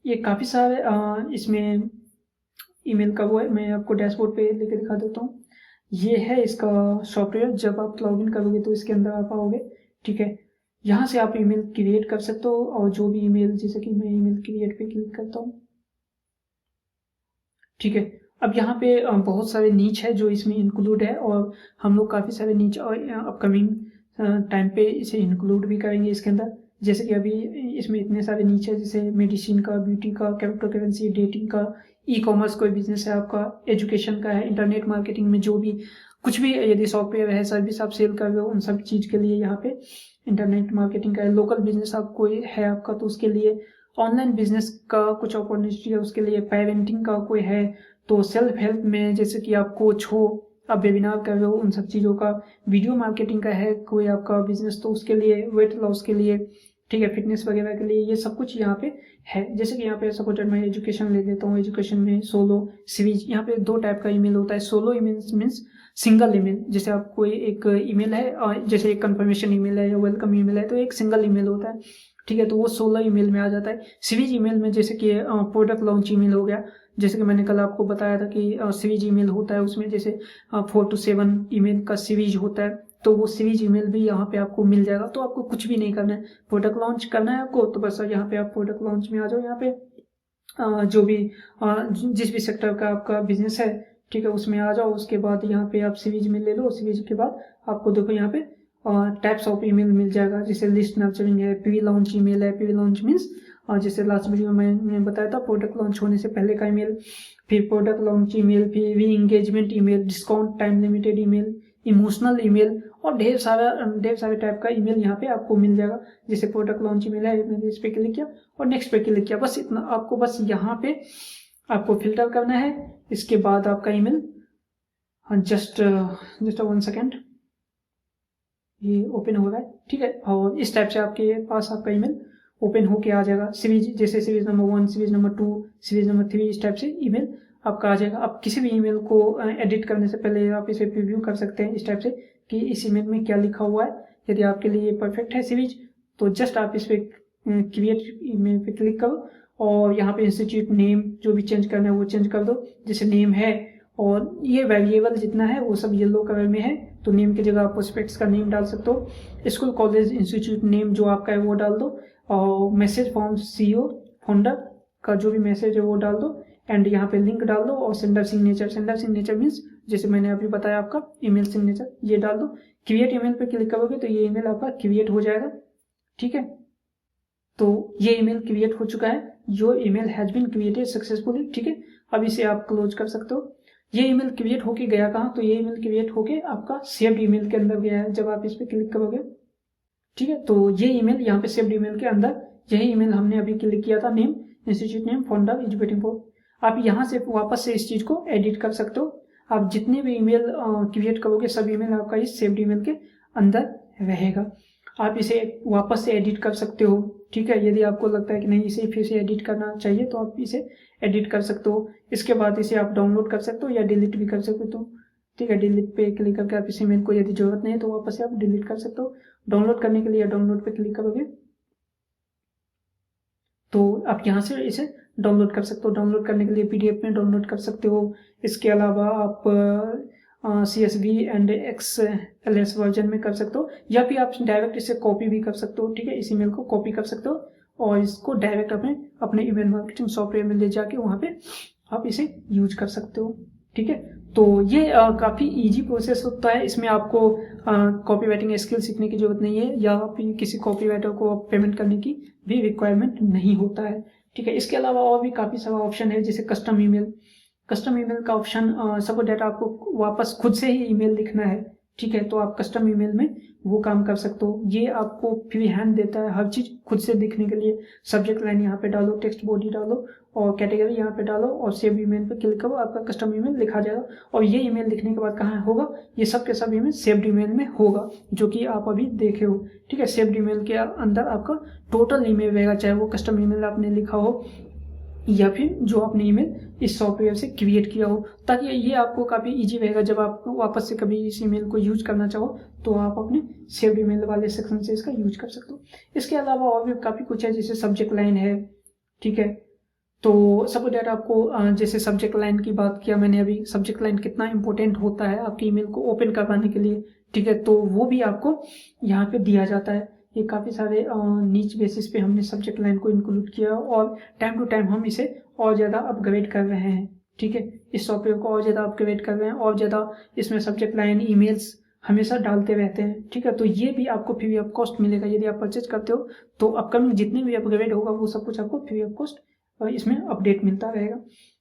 ये काफ़ी सारे इसमें ईमेल का वो है, मैं आपको डैशबोर्ड पे लेके दिखा देता हूँ। ये है इसका सॉफ्टवेयर, जब आप लॉगिन करोगे तो इसके अंदर आप आओगे। ठीक है, यहाँ से आप ईमेल क्रिएट कर सकते हो, और जो भी ईमेल, जैसे कि मैं ईमेल क्रिएट पे क्लिक करता हूँ। ठीक है, अब यहाँ पे बहुत सारे नीच है जो इसमें इंक्लूड है, और हम लोग काफ़ी सारे नीच और अपकमिंग टाइम पे इसे इंक्लूड भी करेंगे इसके अंदर। जैसे कि अभी इसमें इतने सारे नीच है, जैसे मेडिसिन का, ब्यूटी का, क्रिप्टो करेंसी, डेटिंग का, ई कॉमर्स कोई बिजनेस है आपका, एजुकेशन का है, इंटरनेट मार्केटिंग में जो भी कुछ भी यदि सॉफ्टवेयर है, सर्विस आप सेल कर रहे हो, उन सब चीज़ के लिए यहाँ पे इंटरनेट मार्केटिंग का है। लोकल बिजनेस आप कोई है आपका तो उसके लिए, ऑनलाइन बिजनेस का कुछ अपॉर्चुनिटी है उसके लिए, पेरेंटिंग का कोई है, तो सेल्फ हेल्प में जैसे कि आप कोच हो, आप वेबिनार कर रहे हो, उन सब चीज़ों का, वीडियो मार्केटिंग का है कोई आपका बिजनेस तो उसके लिए, वेट लॉस के लिए, ठीक है, फिटनेस वगैरह के लिए, ये सब कुछ यहाँ पे है। जैसे कि यहाँ पे सपोर्टेड मैं एजुकेशन ले लेता हूँ, एजुकेशन में सोलो, सीरीज, यहाँ पे दो टाइप का ईमेल होता है। Solo email means single email, जैसे आप कोई एक ईमेल है और जैसे एक कंफर्मेशन ईमेल है या वेलकम ईमेल है तो एक सिंगल ईमेल होता है। ठीक है, तो वो 16 ईमेल में आ जाता है। सीरीज ईमेल में जैसे कि प्रोडक्ट लॉन्च ईमेल हो गया, जैसे कि मैंने कल आपको बताया था कि सीरीज ईमेल होता है, उसमें जैसे 4 to 7 ईमेल का सीरीज होता है, तो वो सीरीज ईमेल भी यहाँ पे आपको मिल जाएगा। तो आपको कुछ भी नहीं करना है, प्रोडक्ट लॉन्च करना है आपको, तो बस यहाँ पे आप प्रोडक्ट लॉन्च में आ जाओ। यहाँ पे जो भी जिस भी सेक्टर का आपका बिजनेस है, ठीक है, उसमें आ जाओ। उसके बाद यहाँ पे आप सीरीज में ले लो, सीरीज के बाद आपको देखो यहाँ पे टाइप्स ऑफ ईमेल मिल जाएगा, जैसे लिस्ट नर्चरिंग है, प्री लॉन्च ईमेल है। प्री लॉन्च मीन्स जैसे लास्ट वीडियो में मैंने बताया था, प्रोडक्ट लॉन्च होने से पहले का ईमेल, फिर प्रोडक्ट लॉन्च ईमेल, फिर री engagement email, discount time limited email, emotional email, और ढेर सारे टाइप का ईमेल यहाँ पे आपको मिल जाएगा। जैसे प्रोडक्ट लॉन्च ईमेल है, मैंने इस पे क्लिक किया और नेक्स्ट पे क्लिक किया, बस इतना आपको, बस यहाँ पे आपको फिल्टर करना है। इसके बाद आपका ईमेल, जस्ट 1 सेकेंड, ये ओपन हो रहा है। ठीक है, और इस टाइप से आपके पास आपका ईमेल ओपन होके आ जाएगा। सीरीज, जैसे series number 1, series number 2, series number 3, इस टाइप से ईमेल आपका आ जाएगा। आप किसी भी ईमेल को एडिट करने से पहले आप इसे प्रीव्यू कर सकते हैं इस टाइप से कि इस ईमेल में क्या लिखा हुआ है। यदि आपके लिए परफेक्ट है सीरीज, तो जस्ट आप इस पे क्रिएट ईमेल पे क्लिक करो, और यहाँ पे इंस्टीट्यूट नेम जो भी चेंज करना है वो चेंज कर दो। जैसे नेम है, और ये वेरिएबल जितना है वो सब येलो कलर में है, तो नेम की जगह आप प्रोस्पेक्ट्स का नेम डाल सकते हो। स्कूल, कॉलेज, इंस्टीट्यूट नेम जो आपका है वो डाल दो, और मैसेज फॉर्म सीईओ फाउंडर का जो भी मैसेज है वो डाल दो, एंड यहाँ पे लिंक डाल दो, और sender signature. Sender signature means जैसे मैंने अभी बताया आपका ईमेल सिग्नेचर, ये डाल दो। क्रिएट ईमेल पे क्लिक करोगे तो ये ईमेल आपका क्रिएट हो जाएगा। ठीक है, तो ये ईमेल क्रिएट हो चुका है, your email has been created successfully. ठीक है, अब इसे आप क्लोज कर सकते हो। ये ईमेल क्रिएट होके गया कहाँ, तो ये ईमेल क्रिएट होके आपका सेव्ड ईमेल के अंदर गया है जब आप इस पे क्लिक करोगे। ठीक है, तो ये ईमेल यहाँ पे सेव्ड ईमेल के अंदर, यही ईमेल हमने अभी क्लिक किया था, name, institute name, founder, educating for. आप यहाँ से वापस से इस चीज को एडिट कर सकते हो। आप जितने भी ईमेल क्रिएट करोगे सब ईमेल आपका इस सेव्ड ईमेल के अंदर रहेगा। आप इसे वापस से एडिट कर सकते हो। ठीक है, यदि आपको लगता है कि नहीं इसे फिर से एडिट करना चाहिए तो आप इसे एडिट कर सकते हो। इसके बाद इसे आप डाउनलोड कर सकते हो या डिलीट भी कर सकते हो। ठीक है, डिलीट पे क्लिक करके आप इस ईमेल को यदि जरूरत नहीं है तो वापस से आप डिलीट कर सकते हो। डाउनलोड करने के लिए डाउनलोड पे क्लिक करोगे तो आप यहाँ से इसे डाउनलोड कर सकते हो। डाउनलोड करने के लिए पीडीएफ में डाउनलोड कर सकते हो। इसके अलावा आप CSV एंड XLS वर्जन में कर सकते हो, या फिर आप डायरेक्ट इसे कॉपी भी कर सकते हो। ठीक है, इस ईमेल को कॉपी कर सकते हो और इसको डायरेक्ट अपने ईमेल मार्केटिंग सॉफ्टवेयर में ले जाके वहाँ पे आप इसे यूज कर सकते हो। ठीक है, तो ये काफ़ी इजी प्रोसेस होता है। इसमें आपको कॉपी राइटिंग स्किल सीखने की जरूरत नहीं है, या फिर किसी कॉपी राइटर को पेमेंट करने की भी रिक्वायरमेंट नहीं होता है। ठीक है, इसके अलावा और भी काफ़ी सारा ऑप्शन है, जैसे कस्टम ईमेल का ऑप्शन। सपोज डेट आपको वापस खुद से ही ईमेल लिखना है, ठीक है। तो आप कस्टम ईमेल में वो काम कर सकते हो। ये आपको फ्री हैंड देता है हर चीज खुद से दिखने के लिए। सब्जेक्ट लाइन यहाँ पे डालो, टेक्स्ट बॉडी डालो और कैटेगरी यहाँ पे डालो और सेव ईमेल पे क्लिक करो, आपका कस्टम ईमेल लिखा जाएगा। और ये ईमेल लिखने के बाद कहाँ होगा, ये सब के सब ईमेल सेव्ड ईमेल में होगा, जो कि आप अभी देखे हो। ठीक है, सेव्ड ईमेल के अंदर आपका टोटल ईमेल रहेगा, चाहे वो कस्टम ईमेल आपने लिखा हो या फिर जो आपने ईमेल इस सॉफ्टवेयर से क्रिएट किया हो, ताकि ये आपको काफ़ी इजी रहेगा। जब आप वापस से कभी इस ईमेल को यूज करना चाहो तो आप अपने सेव्ड ईमेल वाले सेक्शन से इसका यूज कर सकते हो। इसके अलावा और भी काफ़ी कुछ है, जैसे सब्जेक्ट लाइन है। ठीक है, तो सब डेटा आपको जैसे सब्जेक्ट लाइन की बात किया मैंने अभी, सब्जेक्ट लाइन कितना इंपॉर्टेंट होता है आपके ईमेल को ओपन करवाने के लिए। ठीक है, तो वो भी आपको यहाँ पे दिया जाता है। ये काफ़ी सारे नीच बेसिस पे हमने सब्जेक्ट लाइन को इंक्लूड किया और टाइम टू टाइम हम इसे और ज़्यादा अपग्रेड कर रहे हैं। ठीक है, इस सॉफ्टवेयर को और ज़्यादा अपग्रेड कर रहे हैं और ज़्यादा इसमें सब्जेक्ट लाइन ईमेल्स हमेशा डालते रहते हैं। ठीक है, तो ये भी आपको फ्री ऑफ कॉस्ट मिलेगा यदि आप परचेज करते हो। तो अपकमिंग जितने भी अपग्रेड होगा वो सब कुछ आपको फ्री ऑफ कॉस्ट इसमें अपडेट मिलता रहेगा।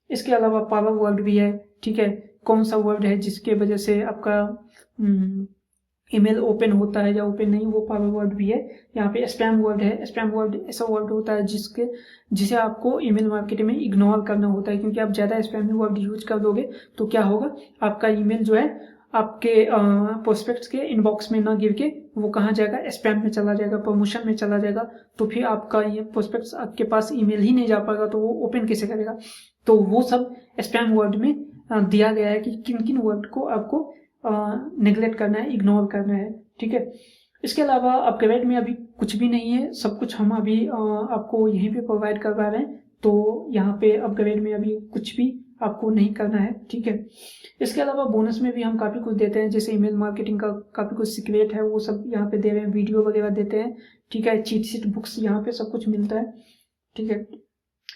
इसके अलावा पावर वर्ड भी है। ठीक है, कौन सा वर्ड है जिसके वजह से आपका ईमेल ओपन होता है या ओपन नहीं, वो पावर वर्ड भी है। यहाँ पे स्पैम वर्ड है। स्पैम वर्ड ऐसा वर्ड होता है जिसे आपको ईमेल मार्केटिंग में इग्नोर करना होता है, क्योंकि आप ज़्यादा स्पैम वर्ड यूज कर दोगे तो क्या होगा, आपका ईमेल जो है आपके प्रोस्पेक्ट्स के इनबॉक्स में ना गिर के वो कहाँ जाएगा, स्पैम में चला जाएगा, प्रमोशन में चला जाएगा। तो फिर आपका ये प्रोस्पेक्ट्स आपके पास ईमेल ही नहीं जा पाएगा, तो वो ओपन कैसे करेगा। तो वो सब स्पैम वर्ड में दिया गया है कि किन किन वर्ड को आपको नेग्लेक्ट करना है, इग्नोर करना है। ठीक है, इसके अलावा अपग्रेड में अभी कुछ भी नहीं है, सब कुछ हम अभी आपको यहीं पे प्रोवाइड करवा रहे हैं। तो यहाँ पे अपग्रेड में अभी कुछ भी आपको नहीं करना है। ठीक है, इसके अलावा बोनस में भी हम काफ़ी कुछ देते हैं, जैसे ईमेल मार्केटिंग का काफ़ी कुछ सीक्रेट है वो सब यहाँ पे दे रहे हैं, वीडियो वगैरह देते हैं। ठीक है, चीट शीट बुक्स यहाँ पे सब कुछ मिलता है। ठीक है,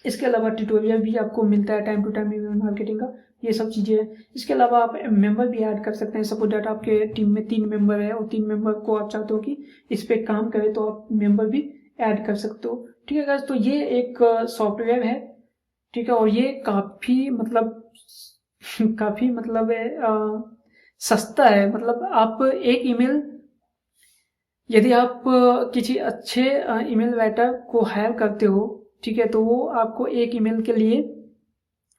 इसके अलावा ट्यूटोरियल भी आपको मिलता है time to time email marketing का, ये सब चीज़ें हैं। इसके अलावा आप मेंबर भी ऐड कर सकते हैं। सपोज डाटा आपके टीम में 3 मेंबर है और 3 मेंबर को आप चाहते हो कि इस पे काम करे, तो आप मेंबर भी ऐड कर सकते हो। ठीक है गाइस, तो ये एक सॉफ्टवेयर है। ठीक है, और ये काफ़ी मतलब सस्ता है। मतलब आप एक ईमेल, यदि आप किसी अच्छे ईमेल राइटर को हायर करते हो, ठीक है, तो वो आपको एक ईमेल के लिए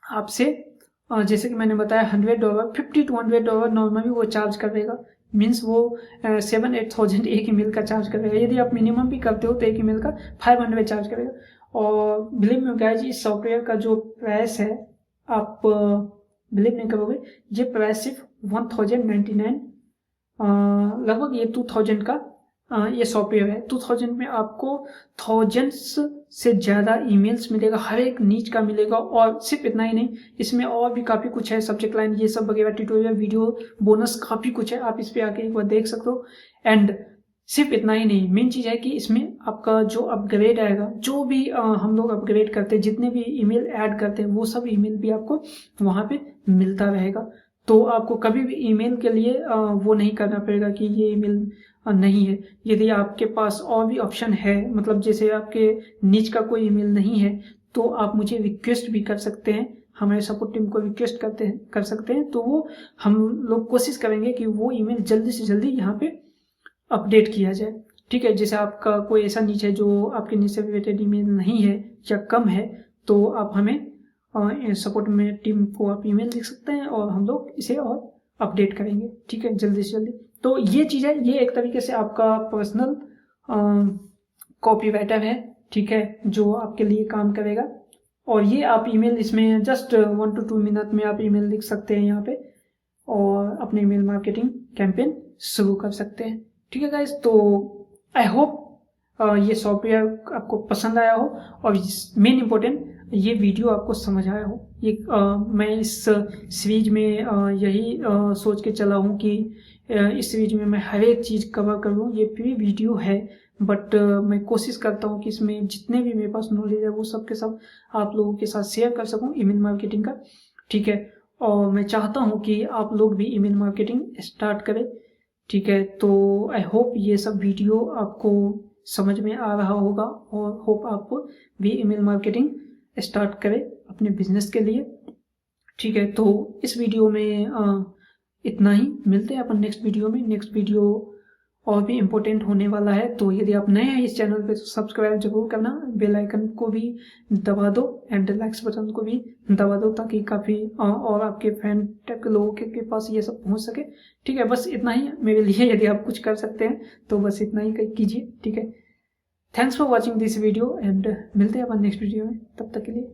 आपसे जैसे कि मैंने बताया $100, $50 to $100 नॉर्मली वो चार्ज करेगा। मीन्स वो 7-8 थाउजेंड एक ईमेल का चार्ज करेगा। यदि आप मिनिमम भी करते हो तो एक ईमेल का 500 चार्ज करेगा। और बिलीव में गाइस, इस सॉफ्टवेयर का जो प्राइस है, आप बिलीव नहीं करोगे, ये प्राइस सिर्फ 1099 लगभग ये 2000 का ये सॉफ्टवेयर है। 2000 में आपको थाउजेंड्स से ज़्यादा ईमेल्स मिलेगा, हर एक नीच का मिलेगा। और सिर्फ इतना ही नहीं, इसमें और भी काफ़ी कुछ है, सब्जेक्ट लाइन ये सब वगैरह, ट्यूटोरियल, वीडियो, बोनस, काफ़ी कुछ है। आप इस पर आके एक बार देख सकते हो। एंड सिर्फ इतना ही नहीं, मेन चीज़ है कि इसमें आपका जो अपग्रेड आएगा, जो भी हम लोग अपग्रेड करते हैं, जितने भी ईमेल ऐड करते हैं, वो सब ईमेल भी आपको वहाँ पे मिलता रहेगा। तो आपको कभी भी ईमेल के लिए वो नहीं करना पड़ेगा कि ये ईमेल नहीं है। यदि आपके पास और भी ऑप्शन है, मतलब जैसे आपके नीच का कोई ईमेल नहीं है, तो आप मुझे रिक्वेस्ट भी कर सकते हैं, हमारे सपोर्ट टीम को रिक्वेस्ट कर सकते हैं। तो वो हम लोग कोशिश करेंगे कि वो ईमेल जल्दी से जल्दी यहाँ पे अपडेट किया जाए। ठीक है, जैसे आपका कोई ऐसा नीच है जो आपके नीच से रिलेटेड ईमेल नहीं है या कम है, तो आप हमें सपोर्ट में टीम को आप ईमेल लिख सकते हैं और हम लोग इसे और अपडेट करेंगे। ठीक है, जल्दी से जल्दी। तो ये चीज़ है, ये एक तरीके से आपका पर्सनल कॉपीराइटर है। ठीक है, जो आपके लिए काम करेगा। और ये आप ईमेल इसमें जस्ट 1 to 2 मिनट में आप ईमेल लिख सकते हैं यहाँ पे और अपने ईमेल मार्केटिंग कैंपेन शुरू कर सकते हैं। ठीक है गाइस, तो आई होप ये सॉफ्टवेयर आपको पसंद आया हो और मेन इम्पोर्टेंट ये वीडियो आपको समझ आया हो। ये मैं इस सीरीज में यही सोच के चला हूँ कि इस सीरीज में मैं हर एक चीज़ कवर करूँ। ये फ्री वीडियो है, बट मैं कोशिश करता हूँ कि इसमें जितने भी मेरे पास नॉलेज है वो सब के सब आप लोगों के साथ शेयर कर सकूँ ईमेल मार्केटिंग का। ठीक है, और मैं चाहता हूँ कि आप लोग भी ईमेल मार्केटिंग स्टार्ट करें। ठीक है, तो आई होप ये सब वीडियो आपको समझ में आ रहा होगा और होप आप भी ईमेल मार्केटिंग स्टार्ट करें अपने बिजनेस के लिए। ठीक है, तो इस वीडियो में इतना ही, मिलते हैं अपन नेक्स्ट वीडियो में। नेक्स्ट वीडियो और भी इम्पोर्टेंट होने वाला है, तो यदि आप नए हैं इस चैनल पे तो सब्सक्राइब जरूर करना, बेल आइकन को भी दबा दो एंड लाइक्स बटन को भी दबा दो, ताकि काफ़ी और आपके फैन टाइप के लोगों के पास ये सब पहुंच सके। ठीक है, बस इतना ही मेरे लिए। यदि आप कुछ कर सकते हैं तो बस इतना ही कीजिए। ठीक है, thanks for watching this video and मिलते हैं अपन नेक्स्ट वीडियो में। तब तक के लिए